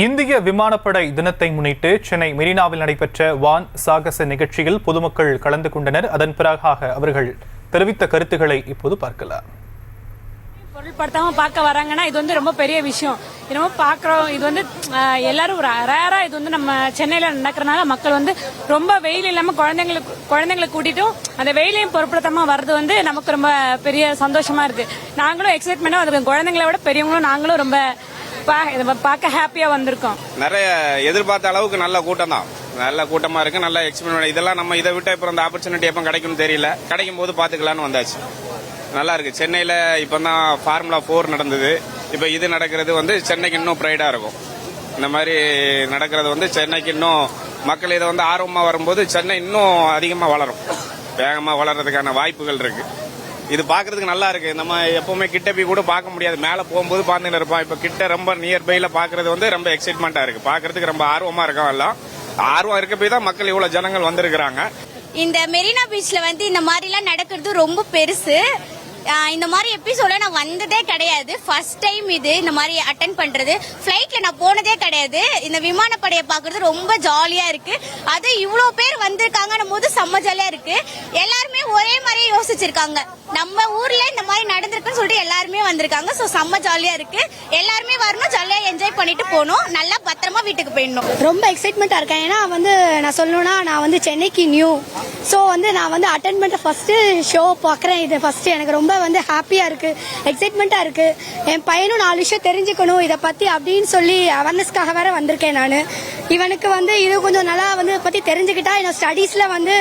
இந்திய விமானப்படை தினத்தை முன்னிட்டு சென்னை மெரினாவில் நடைபெற்ற வான் சாகச நிகழ்ச்சியில் பொதுமக்கள் கலந்து கொண்டனர். அதன் பிறகாக அவர்கள் தெரிவித்த கருத்துக்களை இப்போது பார்க்கலாம். பொருள்படுத்தாம பார்க்க வராங்கன்னா இது வந்து ரொம்ப பெரிய விஷயம். நம்ம பாக்குறோம், இது வந்து எல்லாரும் ரேரா இது வந்து நம்ம சென்னையில நடக்கிறனால மக்கள் வந்து ரொம்ப வெயில் இல்லாம குழந்தைங்களை கூட்டிட்டும் அந்த வெயிலையும் பொருட்படுத்தாம வர்றது வந்து நமக்கு ரொம்ப பெரிய சந்தோஷமா இருக்கு. நாங்களும் எக்ஸைட்மெண்டா வந்திருக்கோம். குழந்தைங்களை விட பெரியவங்களும் நாங்களும் ரொம்ப பார்க்க ஹாப்பியா வந்திருக்கோம். நிறைய எதிர்பார்த்த அளவுக்கு நல்ல கூட்டம் தான், நல்ல கூட்டமா இருக்கு, நல்ல எக்ஸ்பீரியன்ஸ். இதெல்லாம் நம்ம இதை விட்டு இப்போ இந்த ஆப்பர்ச்சுனிட்டி எப்போ கிடைக்கும்னு தெரியல, கிடைக்கும் போது பாத்துக்கலாம்னு வந்தாச்சு. நல்லா இருக்கு. சென்னையில இப்பதான் ஃபார்முலா 4 நடந்தது. இப்ப இது நடக்கிறது வந்து சென்னைக்கு இன்னும் ப்ரைடா இருக்கும். இந்த மாதிரி நடக்கிறது வந்து சென்னைக்கு இன்னும் மக்கள் இதை வந்து ஆர்வமா வரும்போது சென்னை இன்னும் அதிகமா வளரும், வேகமா வளர்றதுக்கான வாய்ப்புகள் இருக்கு. இது பாக்குறதுக்கு நல்லா இருக்கு. நம்ம எப்பவுமே கிட்ட போய் கூட பார்க்க முடியாது, மேல போகும்போது பார்த்துட்டு இருப்போம். இப்ப கிட்ட ரொம்ப நியர்பைல பாக்குறது வந்து ரொம்ப எக்ஸைட்மெண்டா இருக்கு. பாக்குறதுக்கு ரொம்ப ஆர்வமா இருக்கோம். எல்லாம் ஆர்வம் இருக்க போய் தான் மக்கள் இவ்வளவு ஜனங்கள் வந்திருக்கிறாங்க. இந்த மெரினா பீச்ல வந்து இந்த மாதிரி எல்லாம் நடக்கிறது ரொம்ப பெருசு. இந்த மாதிரி எபிசோட நான் வந்ததே கிடையாது. ஃபர்ஸ்ட் டைம் இது இந்த மாதிரி அட்டென்ட் பண்றது. ஃபிளைட்ல நான் போனதே கிடையாது. இந்த விமானப்படையை பாக்குறது ரொம்ப ஜாலியா இருக்கு. அது இவ்வளவு பேர் வந்திருக்காங்கன்னும் போது செம்ம ஜாலியா இருக்கு. எல்லாருமே ஒரே மாதிரியே யோசிச்சிருக்காங்க. நம்ம ஊர்ல இந்த மாதிரி நடந்திருக்குன்னு சொல்லிட்டு எல்லாருமே வந்திருக்காங்க. சோ செம்ம ஜாலியா இருக்கு. எல்லாருமே வரணும், ஜாலியா என்ஜாய் பண்ணிட்டு போகணும், நல்லா பத்திரமா வீட்டுக்கு போயிடணும். ரொம்ப எக்ஸைட்மெண்டா இருக்கேன். ஏன்னா வந்து நான் சொல்லணும்னா நான் வந்து சென்னைக்கு நியூ. ஸோ வந்து நான் வந்து அட்டென்ட் பண்ற ஃபர்ஸ்ட் ஷோ பாக்குறேன். இது ஃபர்ஸ்ட் எனக்கு ரொம்ப வந்து ஹாப்பியா இருக்கு, எக்ஸைட்மெண்டா இருக்கு. என் பையனும் 4 விஷயம் தெரிஞ்சுக்கணும் இதை பத்தி அப்படின்னு சொல்லி அவேர்னஸ்க்காக வேற வந்திருக்கேன் நான். இவனுக்கு வந்து இது கொஞ்சம் நல்லா வந்து பத்தி தெரிஞ்சுக்கிட்டா இன்னும் ஸ்டடீஸ்ல வந்து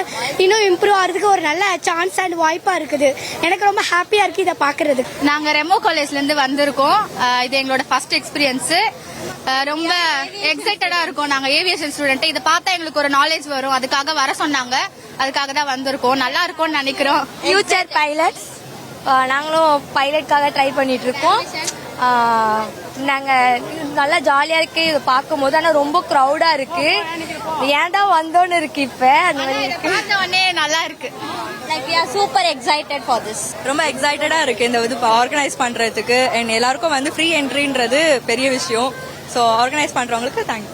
இன்னும் இம்ப்ரூவ் ஆகிறதுக்கு ஒரு நல்ல சான்ஸ் அண்ட் வாய்ப்பா இருக்குது. எனக்கு ரொம்ப ஹாப்பியா இருக்கு இதை பாக்குறது. நாங்க ரெமோ காலேஜ்ல இருந்து வந்திருக்கோம். இது எங்களோட ஃபர்ஸ்ட் எக்ஸ்பீரியன்ஸ். ரொம்ப எக்ஸைட்டடா இருக்கும். நாங்க ஏவியேஷன் ஸ்டூடெண்ட். இதை பார்த்தா எங்களுக்கு ஒரு நாலேஜ் வரும், அதுக்காக வர சொன்னாங்க. அதுக்காக தான் வந்திருக்கோம். நல்லா இருக்கும்னு நினைக்கிறோம். ஃபியூச்சர் பைலட்ஸ் நாங்களும் பைலட்காக ட்ரை பண்ணிட்டு இருக்கோம். நாங்க நல்லா ஜாலியா இருக்கு இதை பார்க்கும் போது. ஆனா ரொம்ப க்ரௌடா இருக்கு, ஏன் தான் வந்தோன்னு இருக்கு. இப்ப நல்லா இருக்கு. Super excited for this. ரொம்ப எக்ஸைட்டடா இருக்கு இந்த இது ஆர்கனைஸ் பண்றதுக்கு. எல்லாருக்கும் வந்து ஃப்ரீ என்ட்ரின்றது பெரிய விஷயம். ஸோ ஆர்கனைஸ் பண்றவங்களுக்கு தேங்க்ஸ்.